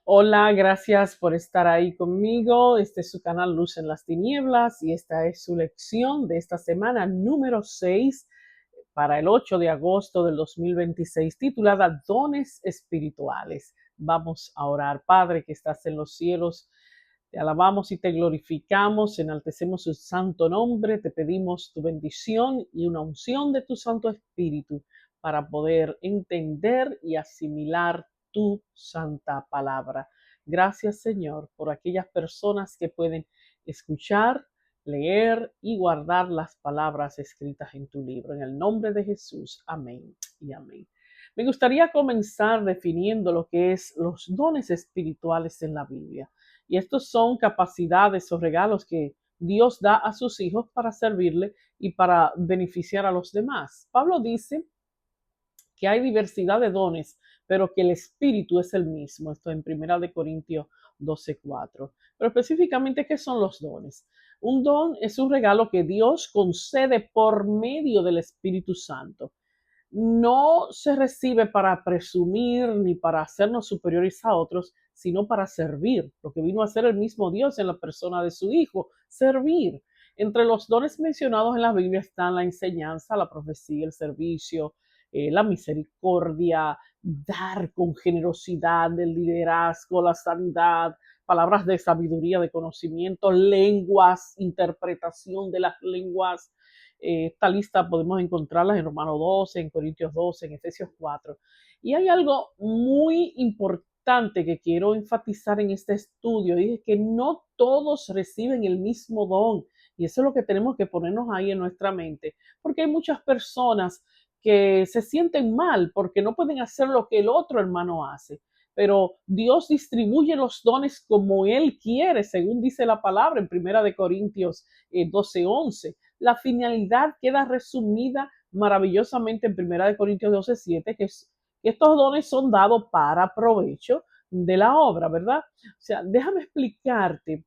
Hola, gracias por estar ahí conmigo. Este es su canal Luz en las Tinieblas y esta es su lección de esta semana número 6 para el 8 de agosto del 2026, titulada Dones Espirituales. Vamos a orar. Padre que estás en los cielos, te alabamos y te glorificamos, enaltecemos su santo nombre, te pedimos tu bendición y una unción de tu Santo Espíritu para poder entender y asimilar tu santa palabra. Gracias, Señor, por aquellas personas que pueden escuchar, leer y guardar las palabras escritas en tu libro. En el nombre de Jesús, amén y amén. Me gustaría comenzar definiendo lo que es los dones espirituales en la Biblia. Y estos son capacidades o regalos que Dios da a sus hijos para servirle y para beneficiar a los demás. Pablo dice que hay diversidad de dones, pero que el espíritu es el mismo. Esto en 1 Corintios 12:4. Pero específicamente, ¿qué son los dones? Un don es un regalo que Dios concede por medio del Espíritu Santo. No se recibe para presumir ni para hacernos superiores a otros, sino para servir, lo que vino a ser el mismo Dios en la persona de su Hijo, servir. Entre los dones mencionados en la Biblia están la enseñanza, la profecía, el servicio, la misericordia, dar con generosidad, el liderazgo, la sanidad, palabras de sabiduría, de conocimiento, lenguas, interpretación de las lenguas. Esta lista podemos encontrarla en Romanos 12, en Corintios 12, en Efesios 4. Y hay algo muy importante que quiero enfatizar en este estudio, y es que no todos reciben el mismo don. Y eso es lo que tenemos que ponernos ahí en nuestra mente, porque hay muchas personas que se sienten mal porque no pueden hacer lo que el otro hermano hace. Pero Dios distribuye los dones como Él quiere, según dice la palabra en 1 Corintios 12:11. La finalidad queda resumida maravillosamente en 1 Corintios 12:7, que estos dones son dados para provecho de la obra, ¿verdad? O sea, déjame explicarte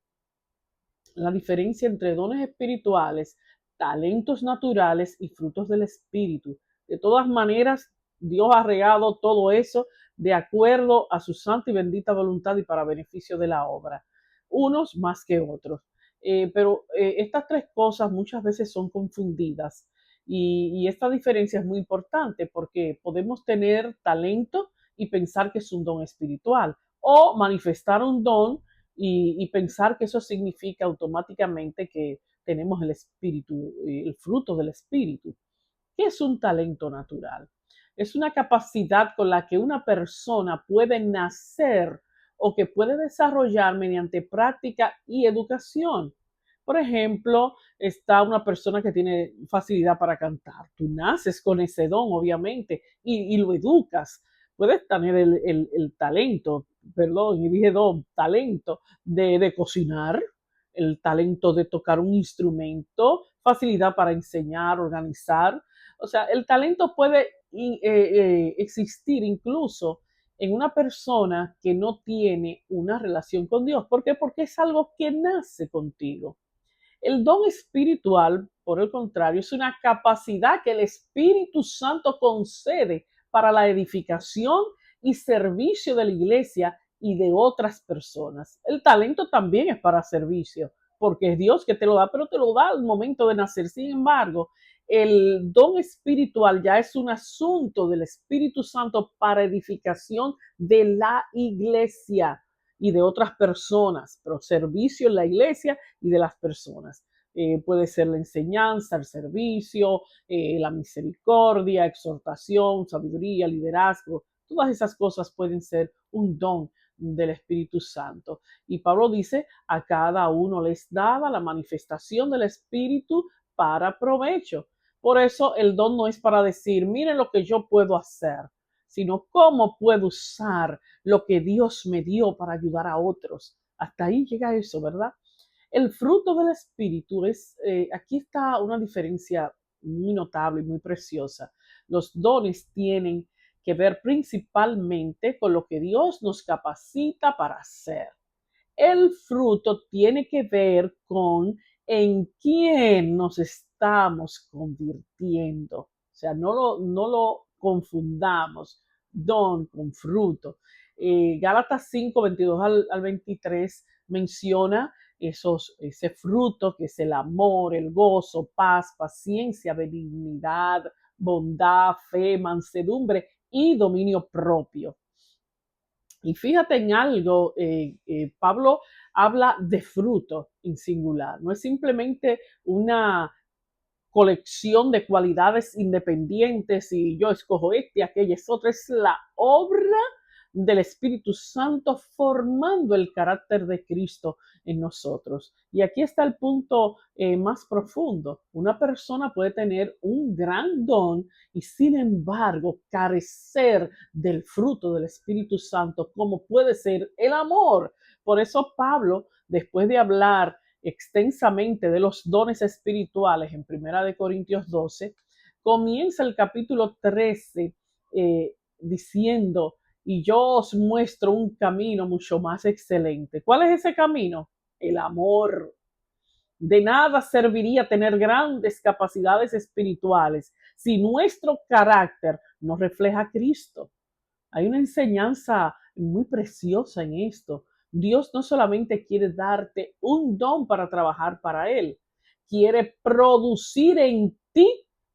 la diferencia entre dones espirituales, talentos naturales y frutos del espíritu. De todas maneras, Dios ha regado todo eso de acuerdo a su santa y bendita voluntad y para beneficio de la obra, unos más que otros. Pero estas tres cosas muchas veces son confundidas y esta diferencia es muy importante porque podemos tener talento y pensar que es un don espiritual o manifestar un don y pensar que eso significa automáticamente que tenemos el espíritu, el fruto del espíritu. ¿Qué es un talento natural? Es una capacidad con la que una persona puede nacer o que puede desarrollar mediante práctica y educación. Por ejemplo, está una persona que tiene facilidad para cantar. Tú naces con ese don, obviamente, y lo educas. Puedes tener el talento, perdón, y dije don, talento de cocinar, el talento de tocar un instrumento, facilidad para enseñar, organizar. O sea, el talento puede existir incluso en una persona que no tiene una relación con Dios. ¿Por qué? Porque es algo que nace contigo. El don espiritual, por el contrario, es una capacidad que el Espíritu Santo concede para la edificación y servicio de la iglesia y de otras personas. El talento también es para servicio, porque es Dios que te lo da, pero te lo da al momento de nacer. Sin embargo, el don espiritual ya es un asunto del Espíritu Santo para edificación de la iglesia y de otras personas, pero servicio en la iglesia y de las personas. Puede ser la enseñanza, el servicio, la misericordia, exhortación, sabiduría, liderazgo. Todas esas cosas pueden ser un don del Espíritu Santo. Y Pablo dice, a cada uno les daba la manifestación del Espíritu para provecho. Por eso el don no es para decir, miren lo que yo puedo hacer, sino cómo puedo usar lo que Dios me dio para ayudar a otros. Hasta ahí llega eso, ¿verdad? El fruto del Espíritu es, aquí está una diferencia muy notable y muy preciosa. Los dones tienen que ver principalmente con lo que Dios nos capacita para hacer. El fruto tiene que ver con en quién nos estamos convirtiendo. O sea, no lo confundamos don con fruto. Gálatas 5, 22 al 23 menciona ese fruto que es el amor, el gozo, paz, paciencia, benignidad, bondad, fe, mansedumbre y dominio propio. Y fíjate en algo, Pablo habla de fruto en singular, no es simplemente una colección de cualidades independientes y yo escojo este, aquella es otra, es la obra del Espíritu Santo formando el carácter de Cristo en nosotros. Y aquí está el punto más profundo. Una persona puede tener un gran don y sin embargo carecer del fruto del Espíritu Santo, como puede ser el amor. Por eso Pablo, después de hablar extensamente de los dones espirituales en Primera de Corintios 12, comienza el capítulo 13 diciendo, y yo os muestro un camino mucho más excelente. ¿Cuál es ese camino? El amor. De nada serviría tener grandes capacidades espirituales si nuestro carácter no refleja a Cristo. Hay una enseñanza muy preciosa en esto. Dios no solamente quiere darte un don para trabajar para Él, quiere producir en ti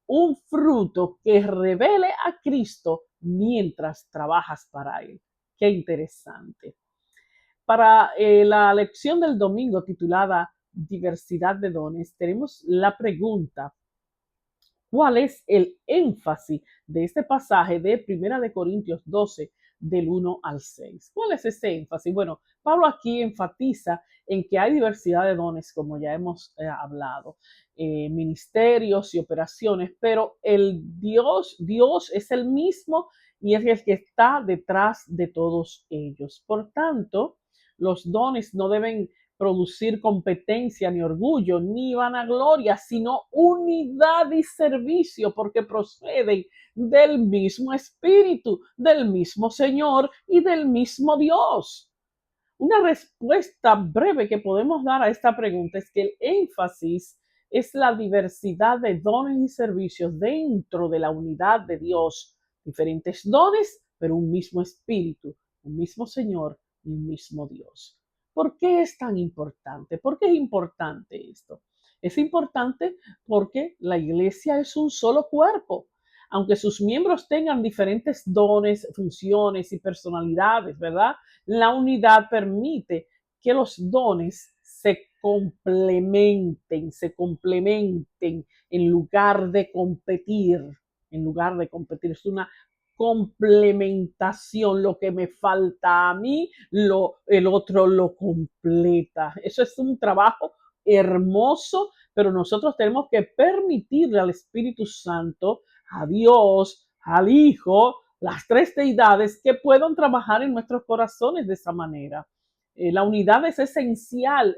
un fruto que revele a Cristo mientras trabajas para Él. Qué interesante. Para la lección del domingo titulada Diversidad de dones, tenemos la pregunta: ¿cuál es el énfasis de este pasaje de Primera de Corintios 12, del 1 al 6? ¿Cuál es ese énfasis? Bueno, Pablo aquí enfatiza en que hay diversidad de dones, como ya hemos hablado, ministerios y operaciones, pero Dios es el mismo y es el que está detrás de todos ellos. Por tanto, los dones no deben producir competencia, ni orgullo, ni vanagloria, sino unidad y servicio, porque proceden del mismo Espíritu, del mismo Señor y del mismo Dios. Una respuesta breve que podemos dar a esta pregunta es que el énfasis es la diversidad de dones y servicios dentro de la unidad de Dios. Diferentes dones, pero un mismo Espíritu, un mismo Señor y un mismo Dios. ¿Por qué es tan importante? ¿Por qué es importante esto? Es importante porque la iglesia es un solo cuerpo. Aunque sus miembros tengan diferentes dones, funciones y personalidades, ¿verdad? La unidad permite que los dones se complementen en lugar de competir, es una complementación. Lo que me falta a mí, el otro lo completa. Eso es un trabajo hermoso, pero nosotros tenemos que permitirle al Espíritu Santo, a Dios, al Hijo, las tres deidades que puedan trabajar en nuestros corazones de esa manera. La unidad es esencial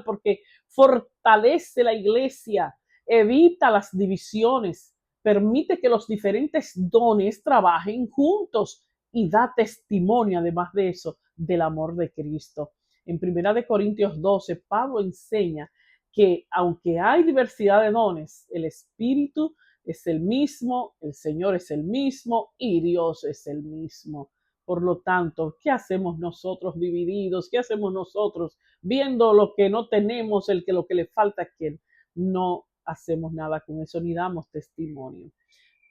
porque fortalece la iglesia, evita las divisiones, permite que los diferentes dones trabajen juntos y da testimonio, además de eso, del amor de Cristo. En 1 Corintios 12, Pablo enseña que aunque hay diversidad de dones, el Espíritu es el mismo, el Señor es el mismo y Dios es el mismo. Por lo tanto, ¿qué hacemos nosotros divididos? ¿Qué hacemos nosotros viendo lo que no tenemos, lo que le falta a quien? No hacemos nada con eso ni damos testimonio.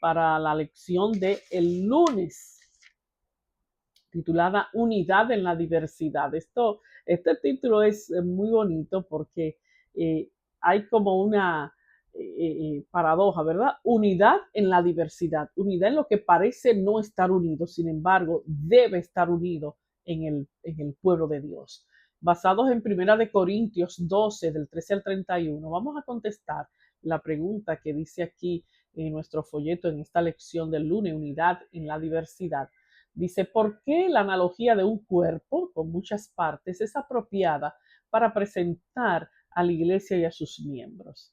Para la lección de el lunes, titulada Unidad en la Diversidad. Este título es muy bonito porque hay como una paradoja, ¿verdad? Unidad en la diversidad, unidad en lo que parece no estar unido, sin embargo, debe estar unido en el pueblo de Dios. Basados en 1 Corintios 12, del 13 al 31, vamos a contestar la pregunta que dice aquí en nuestro folleto en esta lección del lunes, Unidad en la Diversidad. Dice: ¿por qué la analogía de un cuerpo con muchas partes es apropiada para presentar a la iglesia y a sus miembros?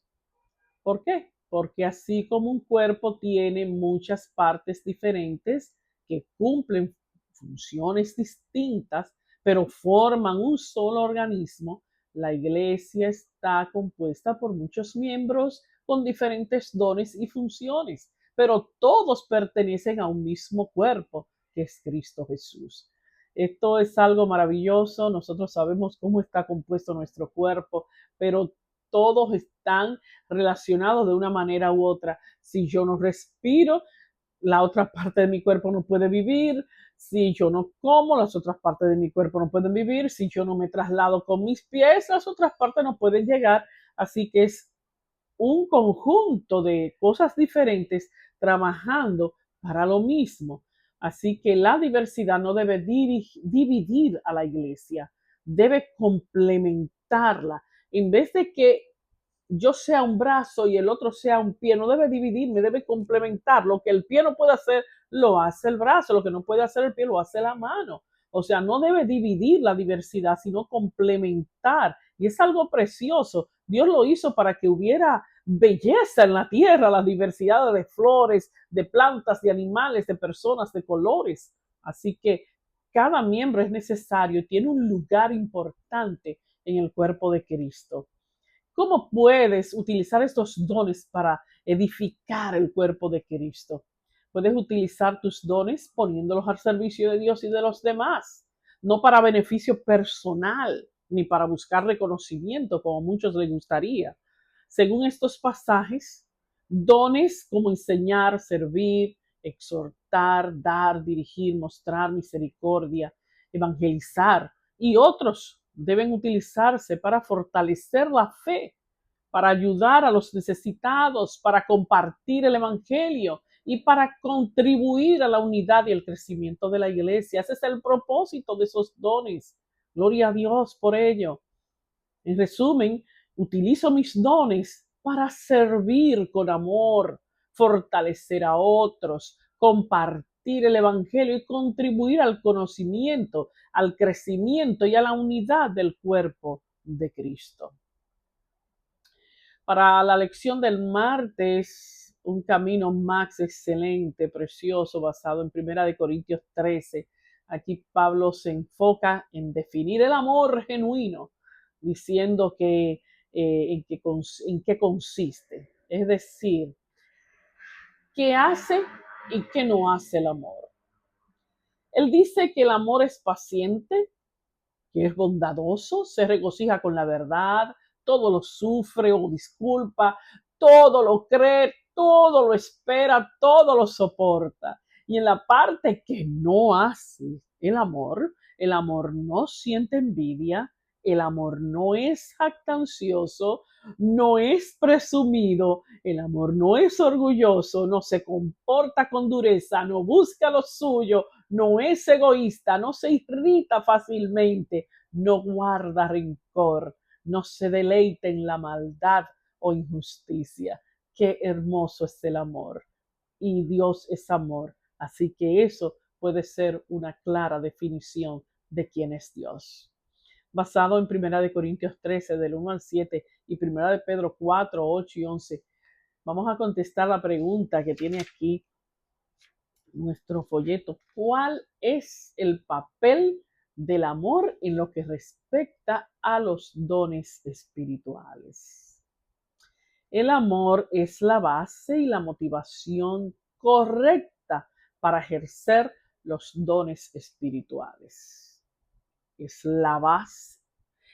¿Por qué? Porque así como un cuerpo tiene muchas partes diferentes que cumplen funciones distintas, pero forman un solo organismo, la iglesia está compuesta por muchos miembros con diferentes dones y funciones, pero todos pertenecen a un mismo cuerpo que es Cristo Jesús. Esto es algo maravilloso. Nosotros sabemos cómo está compuesto nuestro cuerpo, pero todos están relacionados de una manera u otra. Si yo no respiro, la otra parte de mi cuerpo no puede vivir. Si yo no como, las otras partes de mi cuerpo no pueden vivir. Si yo no me traslado con mis pies, las otras partes no pueden llegar. Así que es un conjunto de cosas diferentes trabajando para lo mismo. Así que la diversidad no debe dividir a la iglesia, debe complementarla. En vez de que yo sea un brazo y el otro sea un pie, no debe dividirme, debe complementar. Lo que el pie no puede hacer, lo hace el brazo, lo que no puede hacer el pie, lo hace la mano. O sea, no debe dividir la diversidad, sino complementar. Y es algo precioso. Dios lo hizo para que hubiera belleza en la tierra, la diversidad de flores, de plantas, de animales, de personas, de colores. Así que cada miembro es necesario y tiene un lugar importante en el cuerpo de Cristo. ¿Cómo puedes utilizar estos dones para edificar el cuerpo de Cristo? Puedes utilizar tus dones poniéndolos al servicio de Dios y de los demás, no para beneficio personal ni para buscar reconocimiento, como a muchos les gustaría. Según estos pasajes, dones como enseñar, servir, exhortar, dar, dirigir, mostrar misericordia, evangelizar y otros deben utilizarse para fortalecer la fe, para ayudar a los necesitados, para compartir el evangelio y para contribuir a la unidad y el crecimiento de la iglesia. Ese es el propósito de esos dones. Gloria a Dios por ello. En resumen, utilizo mis dones para servir con amor, fortalecer a otros, compartir el evangelio y contribuir al conocimiento, al crecimiento y a la unidad del cuerpo de Cristo. Para la lección del martes, un camino más excelente, precioso, basado en 1 Corintios 13. Aquí Pablo se enfoca en definir el amor genuino, diciendo que en qué consiste. Es decir, qué hace y qué no hace el amor. Él dice que el amor es paciente, que es bondadoso, se regocija con la verdad, todo lo sufre o disculpa, todo lo cree, todo lo espera, todo lo soporta. Y en la parte que no hace el amor no siente envidia, el amor no es jactancioso, no es presumido, el amor no es orgulloso, no se comporta con dureza, no busca lo suyo, no es egoísta, no se irrita fácilmente, no guarda rencor, no se deleita en la maldad o injusticia. Qué hermoso es el amor. Y Dios es amor. Así que eso puede ser una clara definición de quién es Dios. Basado en 1 Corintios 13, del 1 al 7, y 1 Pedro 4, 8 y 11, vamos a contestar la pregunta que tiene aquí nuestro folleto. ¿Cuál es el papel del amor en lo que respecta a los dones espirituales? El amor es la base y la motivación correcta para ejercer los dones espirituales. Es la base,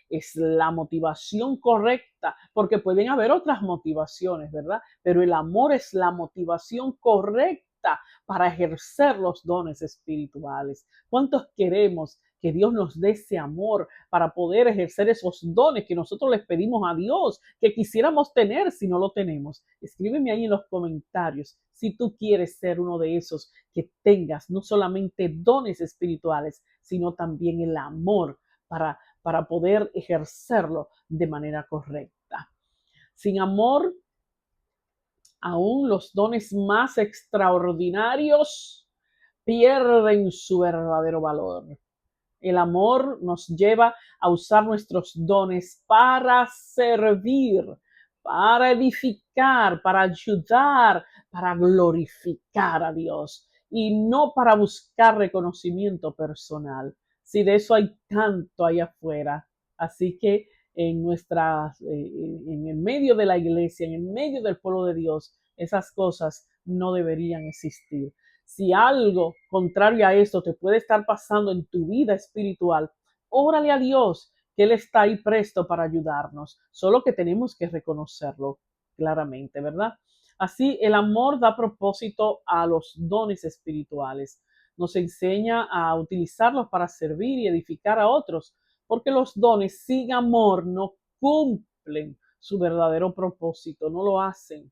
es la motivación correcta, porque pueden haber otras motivaciones, ¿verdad? Pero el amor es la motivación correcta para ejercer los dones espirituales. ¿Cuántos queremos que Dios nos dé ese amor para poder ejercer esos dones que nosotros les pedimos a Dios, que quisiéramos tener si no lo tenemos? Escríbeme ahí en los comentarios si tú quieres ser uno de esos que tengas no solamente dones espirituales, sino también el amor para poder ejercerlo de manera correcta. Sin amor, aún los dones más extraordinarios pierden su verdadero valor. El amor nos lleva a usar nuestros dones para servir, para edificar, para ayudar, para glorificar a Dios y no para buscar reconocimiento personal. Si de eso hay tanto allá afuera. Así que en el medio de la iglesia, en el medio del pueblo de Dios, esas cosas no deberían existir. Si algo contrario a esto te puede estar pasando en tu vida espiritual, órale a Dios, que Él está ahí presto para ayudarnos. Solo que tenemos que reconocerlo claramente, ¿verdad? Así, el amor da propósito a los dones espirituales. Nos enseña a utilizarlos para servir y edificar a otros, porque los dones sin amor no cumplen su verdadero propósito, no lo hacen.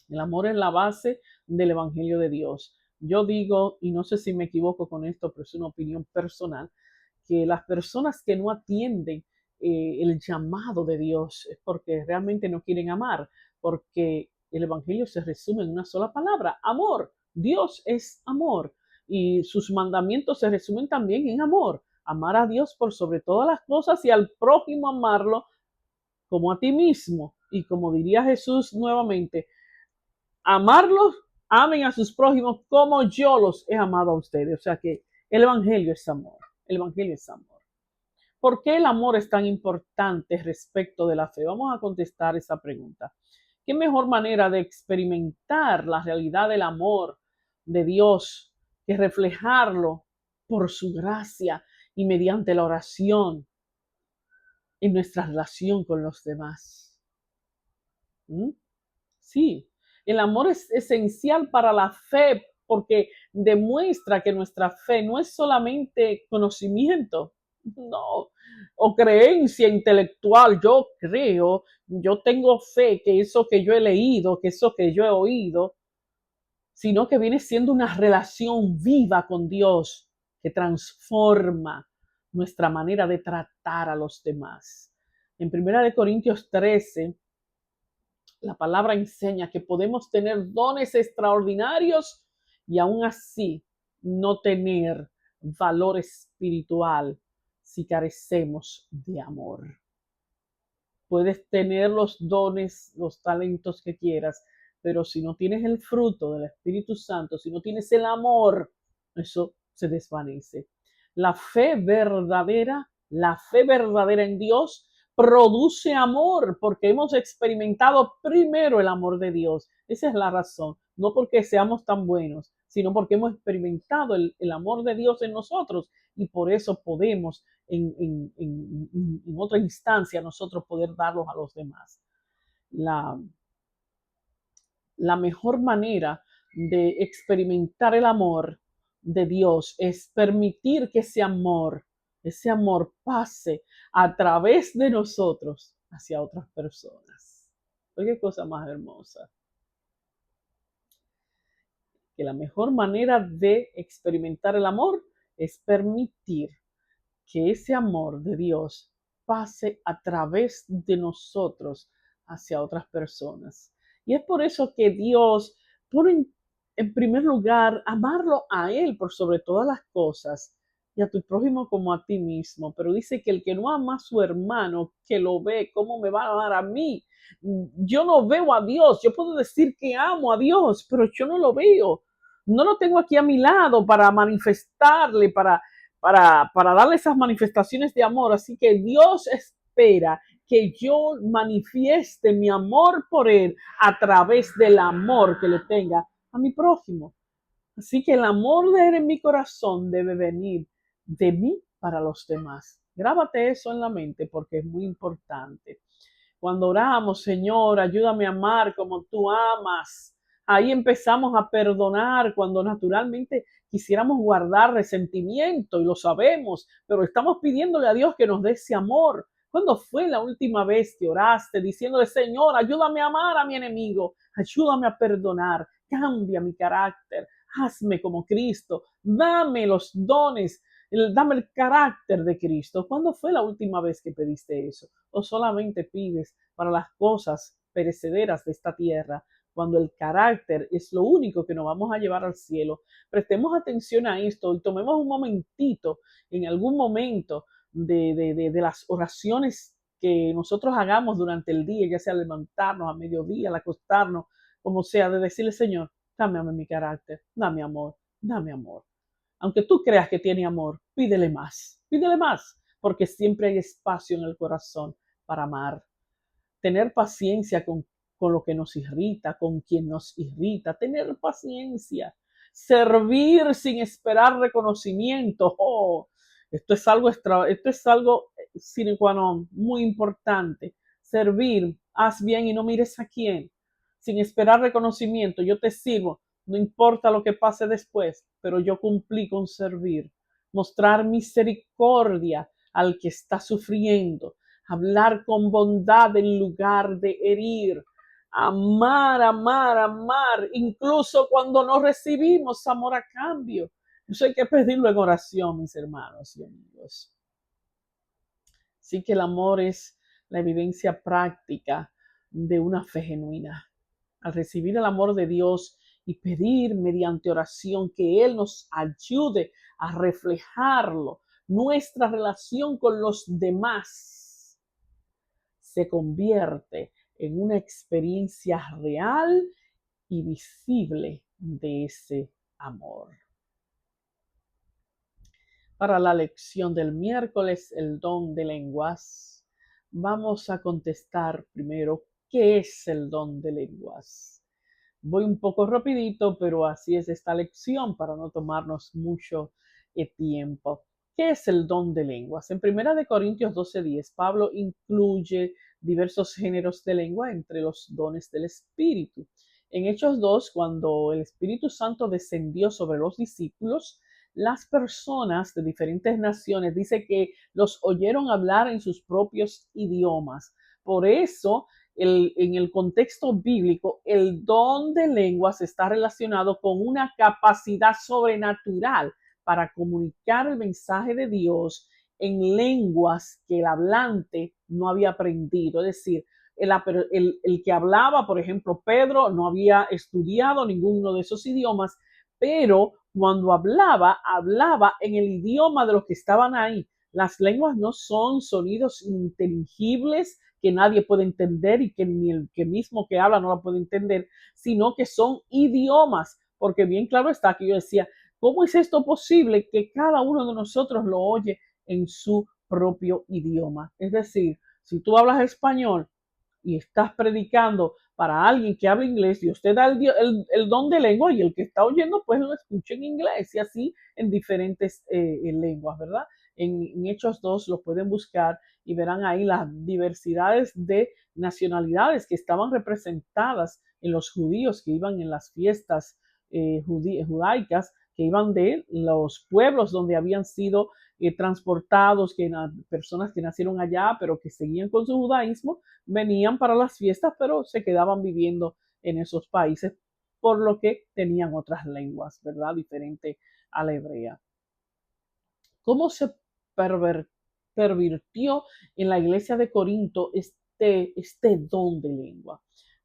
El amor es la base del Evangelio de Dios. Yo digo, y no sé si me equivoco con esto, pero es una opinión personal, que las personas que no atienden el llamado de Dios es porque realmente no quieren amar, porque el Evangelio se resume en una sola palabra, amor. Dios es amor y sus mandamientos se resumen también en amor. Amar a Dios por sobre todas las cosas y al prójimo amarlo como a ti mismo. Y como diría Jesús nuevamente, amarlos, amen a sus prójimos como yo los he amado a ustedes. O sea que el Evangelio es amor. El Evangelio es amor. ¿Por qué el amor es tan importante respecto de la fe? Vamos a contestar esa pregunta. ¿Qué mejor manera de experimentar la realidad del amor de Dios que reflejarlo por su gracia y mediante la oración en nuestra relación con los demás? ¿Mm? Sí, el amor es esencial para la fe porque demuestra que nuestra fe no es solamente conocimiento, no, o creencia intelectual. Yo creo, yo tengo fe que eso que yo he leído, que eso que yo he oído, sino que viene siendo una relación viva con Dios que transforma nuestra manera de tratar a los demás. En 1 Corintios 13, la palabra enseña que podemos tener dones extraordinarios y aún así no tener valor espiritual si carecemos de amor. Puedes tener los dones, los talentos que quieras, pero si no tienes el fruto del Espíritu Santo, si no tienes el amor, eso se desvanece. La fe verdadera en Dios produce amor porque hemos experimentado primero el amor de Dios. Esa es la razón, no porque seamos tan buenos, sino porque hemos experimentado el amor de Dios en nosotros y por eso podemos en otra instancia nosotros poder darlos a los demás. La, la mejor manera de experimentar el amor de Dios es permitir que ese amor pase a través de nosotros hacia otras personas. Oye, qué cosa más hermosa. Que la mejor manera de experimentar el amor es permitir que ese amor de Dios pase a través de nosotros hacia otras personas. Y es por eso que Dios pone en primer lugar amarlo a Él por sobre todas las cosas y a tu prójimo como a ti mismo. Pero dice que el que no ama a su hermano, que lo ve, ¿cómo me va a amar a mí? Yo no veo a Dios. Yo puedo decir que amo a Dios, pero yo no lo veo. No lo tengo aquí a mi lado para manifestarle, para darle esas manifestaciones de amor. Así que Dios espera que yo manifieste mi amor por Él a través del amor que le tenga a mi prójimo. Así que el amor de Él en mi corazón debe venir de mí para los demás. Grábate eso en la mente porque es muy importante. Cuando oramos, Señor, ayúdame a amar como tú amas. Ahí empezamos a perdonar cuando naturalmente quisiéramos guardar resentimiento y lo sabemos, pero estamos pidiéndole a Dios que nos dé ese amor. ¿Cuándo fue la última vez que oraste diciéndole, Señor, ayúdame a amar a mi enemigo, ayúdame a perdonar, cambia mi carácter, hazme como Cristo, dame los dones, dame el carácter de Cristo? ¿Cuándo fue la última vez que pediste eso? ¿O solamente pides para las cosas perecederas de esta tierra, cuando el carácter es lo único que nos vamos a llevar al cielo? Prestemos atención a esto y tomemos un momentito, en algún momento de las oraciones que nosotros hagamos durante el día, ya sea al levantarnos, a mediodía, al acostarnos, como sea, de decirle, Señor, cámbiame mi carácter, dame amor, dame amor. Aunque tú creas que tiene amor, pídele más, porque siempre hay espacio en el corazón para amar. Tener paciencia con lo que nos irrita, con quien nos irrita, tener paciencia. servir sin esperar reconocimiento. Oh, esto es algo sine qua non, muy importante. Servir, haz bien y no mires a quién, sin esperar reconocimiento. Yo te sirvo, no importa lo que pase después, pero yo cumplí con servir. Mostrar misericordia al que está sufriendo, hablar con bondad en lugar de herir, amar, amar, amar, incluso cuando no recibimos amor a cambio. Eso hay que pedirlo en oración, mis hermanos y amigos. Sí que el amor es la evidencia práctica de una fe genuina. Al recibir el amor de Dios y pedir mediante oración que Él nos ayude a reflejarlo, nuestra relación con los demás se convierte en una experiencia real y visible de ese amor. Para la lección del miércoles, el don de lenguas, vamos a contestar primero, ¿qué es el don de lenguas? Voy un poco rapidito, pero así es esta lección para no tomarnos mucho tiempo. ¿Qué es el don de lenguas? En 1 Corintios 12:10, Pablo incluye diversos géneros de lengua entre los dones del Espíritu. En Hechos 2, cuando el Espíritu Santo descendió sobre los discípulos, las personas de diferentes naciones dice que los oyeron hablar en sus propios idiomas. Por eso, en el contexto bíblico, el don de lenguas está relacionado con una capacidad sobrenatural para comunicar el mensaje de Dios en lenguas que el hablante no había aprendido. Es decir, el que hablaba, por ejemplo, Pedro, no había estudiado ninguno de esos idiomas, pero cuando hablaba, hablaba en el idioma de los que estaban ahí. Las lenguas no son sonidos inteligibles que nadie puede entender y que ni el que mismo que habla no la puede entender, sino que son idiomas, porque bien claro está que yo decía, ¿cómo es esto posible que cada uno de nosotros lo oye en su propio idioma? Es decir, si tú hablas español y estás predicando para alguien que habla inglés, Dios te da el don de lengua y el que está oyendo pues lo escucha en inglés y así en diferentes lenguas, ¿verdad? En Hechos 2 lo pueden buscar y verán ahí las diversidades de nacionalidades que estaban representadas en los judíos que iban en las fiestas judaicas, que iban de los pueblos donde habían sido transportados, personas que nacieron allá, pero que seguían con su judaísmo, venían para las fiestas, pero se quedaban viviendo en esos países, por lo que tenían otras lenguas, ¿verdad? Diferente a la hebrea. ¿Cómo se pervirtió en la iglesia de Corinto este don de lengua?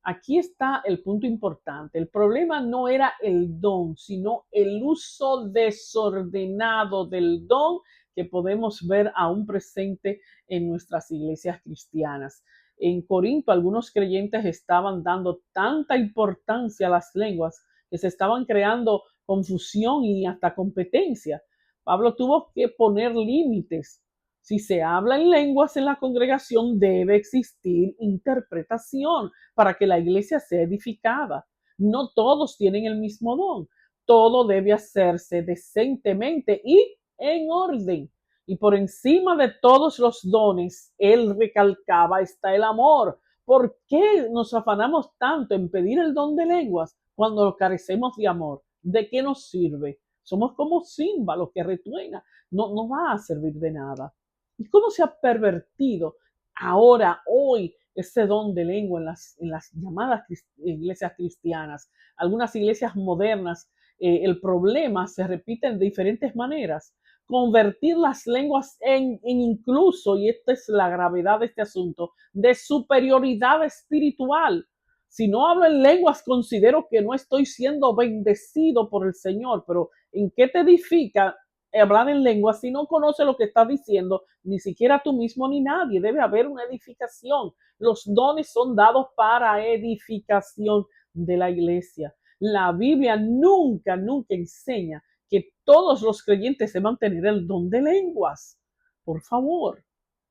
Aquí está el punto importante. El problema no era el don, sino el uso desordenado del don que podemos ver aún presente en nuestras iglesias cristianas. En Corinto, algunos creyentes estaban dando tanta importancia a las lenguas que se estaban creando confusión y hasta competencia. Pablo tuvo que poner límites. Si se habla en lenguas en la congregación, debe existir interpretación para que la iglesia sea edificada. No todos tienen el mismo don. Todo debe hacerse decentemente y en orden. Y por encima de todos los dones, él recalcaba, está el amor. ¿Por qué nos afanamos tanto en pedir el don de lenguas cuando carecemos de amor? ¿De qué nos sirve? Somos como címbalos que resuenan. No va a servir de nada. ¿Y cómo se ha pervertido ahora, hoy, ese don de lengua en las llamadas iglesias cristianas? Algunas iglesias modernas, el problema se repite de diferentes maneras. Convertir las lenguas en incluso, y esta es la gravedad de este asunto, de superioridad espiritual. Si no hablo en lenguas, considero que no estoy siendo bendecido por el Señor, pero ¿en qué te edifica hablar en lenguas si no conoces lo que estás diciendo? Ni siquiera tú mismo ni nadie. Debe haber una edificación. Los dones son dados para edificación de la iglesia. La Biblia nunca, nunca enseña que todos los creyentes deban tener el don de lenguas. Por favor,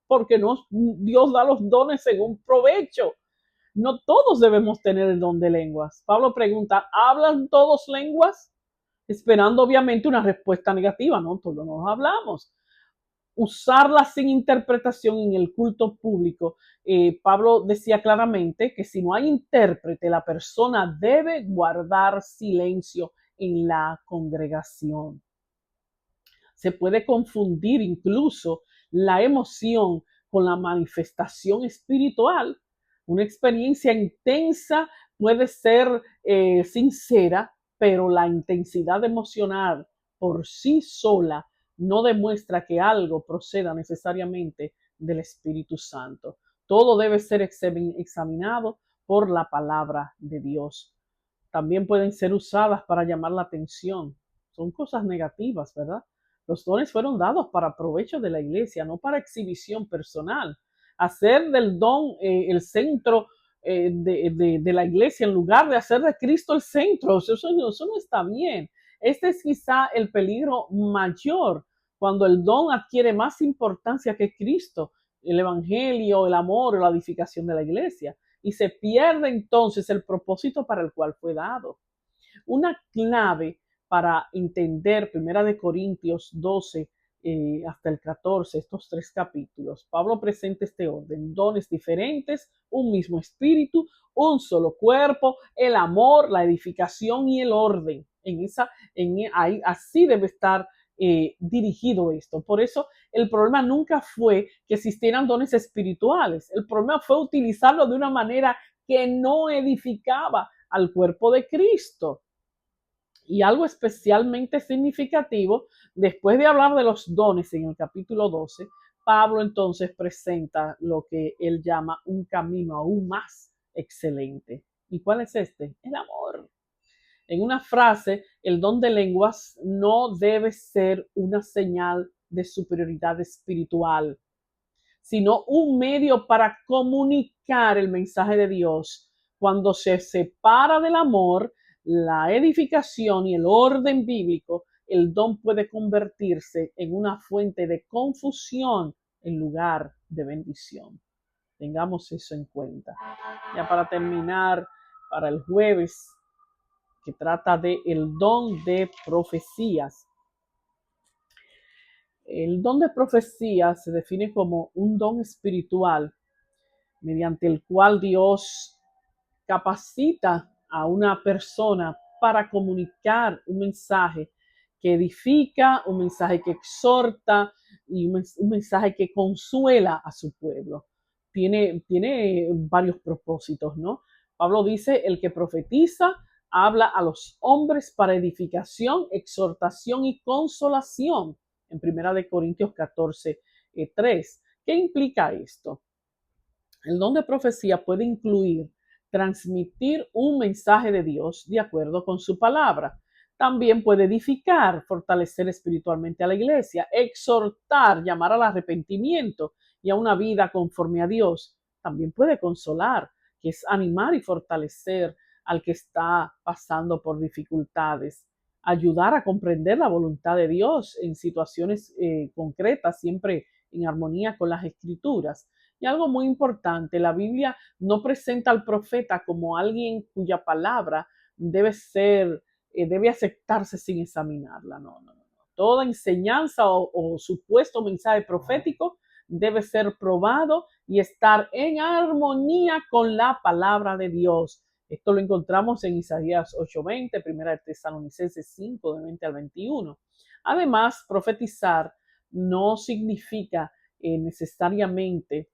porque no, Dios da los dones según provecho. No todos debemos tener el don de lenguas. Pablo pregunta, ¿hablan todos lenguas? esperando obviamente una respuesta negativa, ¿no? Todos nos hablamos. Usarla sin interpretación en el culto público. Pablo decía claramente que si no hay intérprete, la persona debe guardar silencio en la congregación. Se puede confundir incluso la emoción con la manifestación espiritual. Una experiencia intensa puede ser sincera, pero la intensidad emocional por sí sola no demuestra que algo proceda necesariamente del Espíritu Santo. Todo debe ser examinado por la palabra de Dios. También pueden ser usadas para llamar la atención. Son cosas negativas, ¿verdad? Los dones fueron dados para provecho de la iglesia, no para exhibición personal. Hacer del don el centro de la iglesia en lugar de hacer de Cristo el centro, eso no está bien. Este es quizá el peligro mayor cuando el don adquiere más importancia que Cristo, el evangelio, el amor o la edificación de la iglesia. Y se pierde entonces el propósito para el cual fue dado. Una clave para entender Primera de Corintios 12 hasta el 14, estos 3 capítulos. Pablo presenta este orden: dones diferentes, un mismo espíritu, un solo cuerpo, el amor, la edificación y el orden. Ahí, así debe estar dirigido esto. Por eso el problema nunca fue que existieran dones espirituales. El problema fue utilizarlo de una manera que no edificaba al cuerpo de Cristo. Y algo especialmente significativo, después de hablar de los dones en el capítulo 12, Pablo entonces presenta lo que él llama un camino aún más excelente. ¿Y cuál es este? El amor. En una frase, el don de lenguas no debe ser una señal de superioridad espiritual, sino un medio para comunicar el mensaje de Dios. Cuando se separa del amor, la edificación y el orden bíblico, el don puede convertirse en una fuente de confusión en lugar de bendición. Tengamos eso en cuenta. Ya para terminar, para el jueves, que trata de el don de profecías. El don de profecía se define como un don espiritual mediante el cual Dios capacita a una persona para comunicar un mensaje que edifica, un mensaje que exhorta y un mensaje que consuela a su pueblo. Tiene varios propósitos, ¿no? Pablo dice: el que profetiza habla a los hombres para edificación, exhortación y consolación, en 1 Corintios 14:3. ¿Qué implica esto? El don de profecía puede incluir transmitir un mensaje de Dios de acuerdo con su palabra. También puede edificar, fortalecer espiritualmente a la iglesia, exhortar, llamar al arrepentimiento y a una vida conforme a Dios. También puede consolar, que es animar y fortalecer al que está pasando por dificultades. Ayudar a comprender la voluntad de Dios en situaciones concretas, siempre en armonía con las escrituras. Y algo muy importante, la Biblia no presenta al profeta como alguien cuya palabra debe aceptarse sin examinarla. No, no, no. Toda enseñanza o supuesto mensaje profético debe ser probado y estar en armonía con la palabra de Dios. Esto lo encontramos en Isaías 8:20, 1 Tesalonicenses 5, de 20 al 21. Además, profetizar no significa necesariamente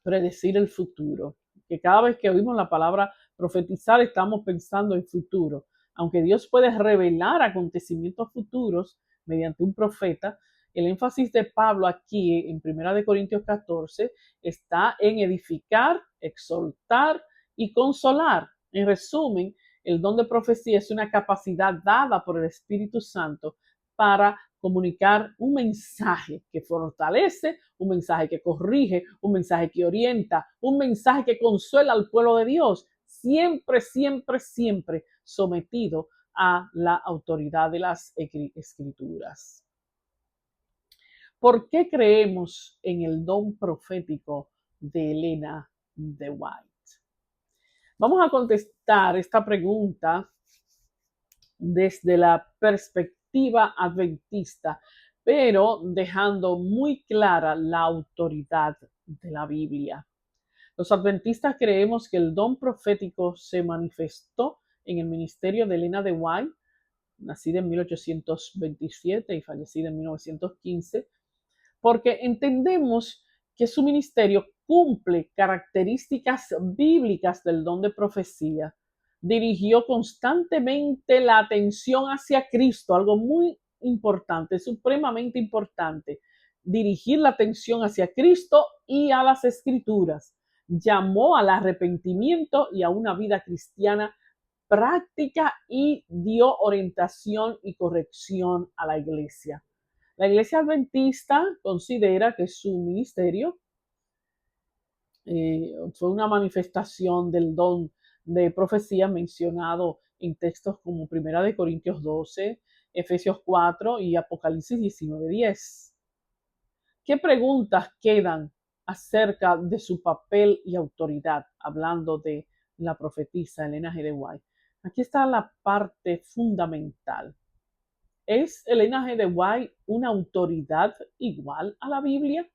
predecir el futuro. Que cada vez que oímos la palabra profetizar estamos pensando en futuro. Aunque Dios puede revelar acontecimientos futuros mediante un profeta, el énfasis de Pablo aquí en 1 Corintios 14 está en edificar, exhortar y consolar. En resumen, el don de profecía es una capacidad dada por el Espíritu Santo para comunicar un mensaje que fortalece, un mensaje que corrige, un mensaje que orienta, un mensaje que consuela al pueblo de Dios, siempre, siempre, siempre sometido a la autoridad de las escrituras. ¿Por qué creemos en el don profético de Elena de White? Vamos a contestar esta pregunta desde la perspectiva adventista, pero dejando muy clara la autoridad de la Biblia. Los adventistas creemos que el don profético se manifestó en el ministerio de Elena de White, nacida en 1827 y fallecida en 1915, porque entendemos que su ministerio cumple características bíblicas del don de profecía. Dirigió constantemente la atención hacia Cristo, algo muy importante, supremamente importante. Dirigir la atención hacia Cristo y a las Escrituras. Llamó al arrepentimiento y a una vida cristiana práctica y dio orientación y corrección a la iglesia. La iglesia adventista considera que su ministerio fue una manifestación del don de profecía mencionado en textos como Primera de Corintios 12, Efesios 4 y Apocalipsis 19:10. ¿Qué preguntas quedan acerca de su papel y autoridad? Hablando de la profetisa Elena G. de White. Aquí está la parte fundamental. ¿Es Elena G. de White una autoridad igual a la Biblia?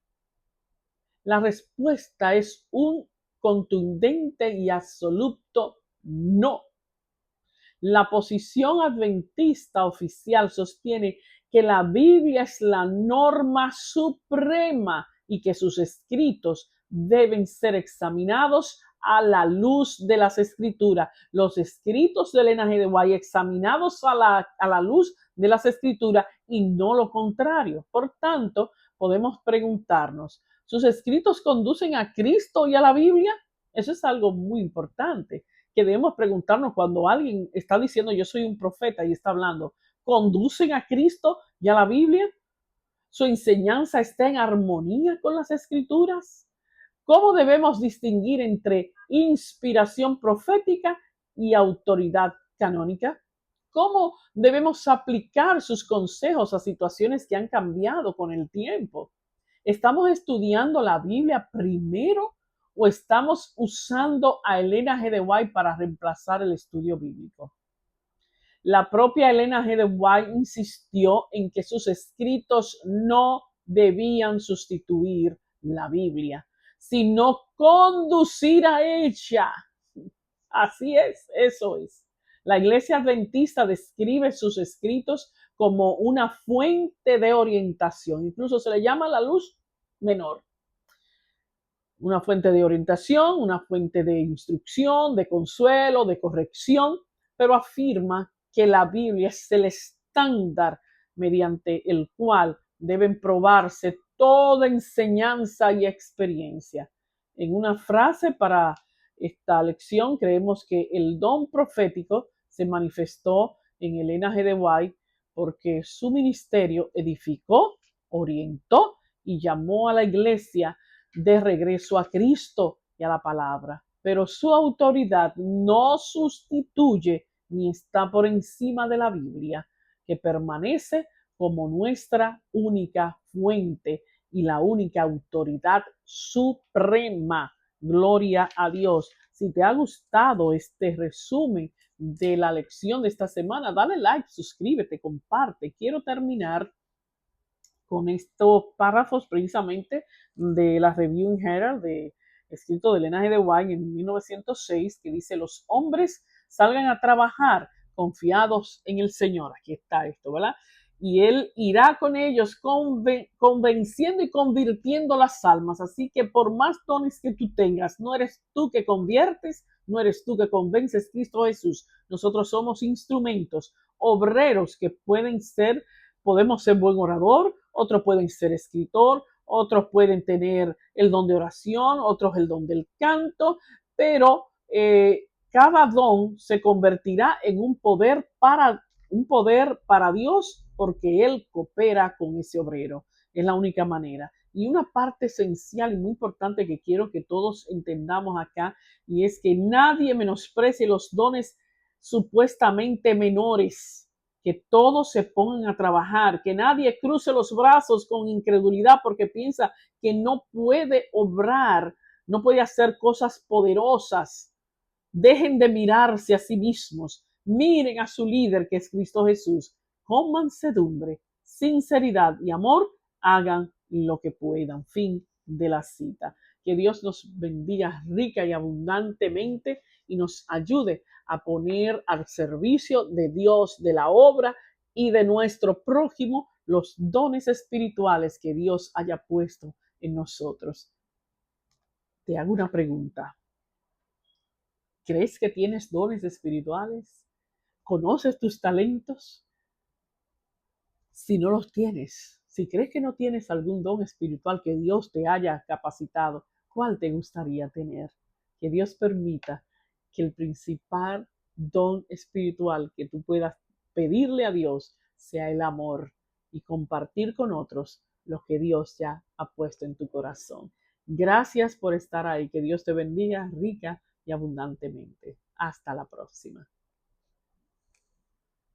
La respuesta es un contundente y absoluto no. La posición adventista oficial sostiene que la Biblia es la norma suprema y que sus escritos deben ser examinados a la luz de las escrituras. Los escritos de Elena G. de White examinados a la luz de las escrituras y no lo contrario. Por tanto, podemos preguntarnos, ¿sus escritos conducen a Cristo y a la Biblia? Eso es algo muy importante que debemos preguntarnos cuando alguien está diciendo yo soy un profeta y está hablando, ¿conducen a Cristo y a la Biblia? ¿Su enseñanza está en armonía con las Escrituras? ¿Cómo debemos distinguir entre inspiración profética y autoridad canónica? ¿Cómo debemos aplicar sus consejos a situaciones que han cambiado con el tiempo? ¿Estamos estudiando la Biblia primero o estamos usando a Elena G. de White para reemplazar el estudio bíblico? La propia Elena G. de White insistió en que sus escritos no debían sustituir la Biblia, sino conducir a ella. Así es, eso es. La Iglesia Adventista describe sus escritos como una fuente de orientación. Incluso se le llama la luz menor. Una fuente de orientación, una fuente de instrucción, de consuelo, de corrección, pero afirma que la Biblia es el estándar mediante el cual deben probarse toda enseñanza y experiencia. En una frase para esta lección, creemos que el don profético se manifestó en Elena G. de White porque su ministerio edificó, orientó y llamó a la iglesia de regreso a Cristo y a la palabra. Pero su autoridad no sustituye ni está por encima de la Biblia, que permanece como nuestra única fuente y la única autoridad suprema. Gloria a Dios. Si te ha gustado este resumen de la lección de esta semana, dale like, suscríbete, comparte. Quiero terminar con estos párrafos precisamente de la Review Herald, escrito de Elena G. de White en 1906, que dice: los hombres salgan a trabajar confiados en el Señor. Aquí está esto, ¿verdad? Y Él irá con ellos convenciendo y convirtiendo las almas. Así que por más dones que tú tengas, no eres tú que conviertes, no eres tú que convences, Cristo Jesús. Nosotros somos instrumentos, obreros que podemos ser buen orador, otros pueden ser escritor, otros pueden tener el don de oración, otros el don del canto, pero cada don se convertirá en un poder para Dios porque Él coopera con ese obrero. Es la única manera. Y una parte esencial y muy importante que quiero que todos entendamos acá, y es que nadie menosprecie los dones supuestamente menores, que todos se pongan a trabajar, que nadie cruce los brazos con incredulidad porque piensa que no puede obrar, no puede hacer cosas poderosas. Dejen de mirarse a sí mismos, Miren a su líder, que es Cristo Jesús, con mansedumbre, sinceridad y amor, hagan lo que puedan. Fin de la cita. Que Dios nos bendiga rica y abundantemente y nos ayude a poner al servicio de Dios, de la obra y de nuestro prójimo los dones espirituales que Dios haya puesto en nosotros. Te hago una pregunta. ¿Crees que tienes dones espirituales? ¿Conoces tus talentos? Si no los tienes, si crees que no tienes algún don espiritual que Dios te haya capacitado, ¿cuál te gustaría tener? Que Dios permita que el principal don espiritual que tú puedas pedirle a Dios sea el amor y compartir con otros lo que Dios ya ha puesto en tu corazón. Gracias por estar ahí. Que Dios te bendiga rica y abundantemente. Hasta la próxima.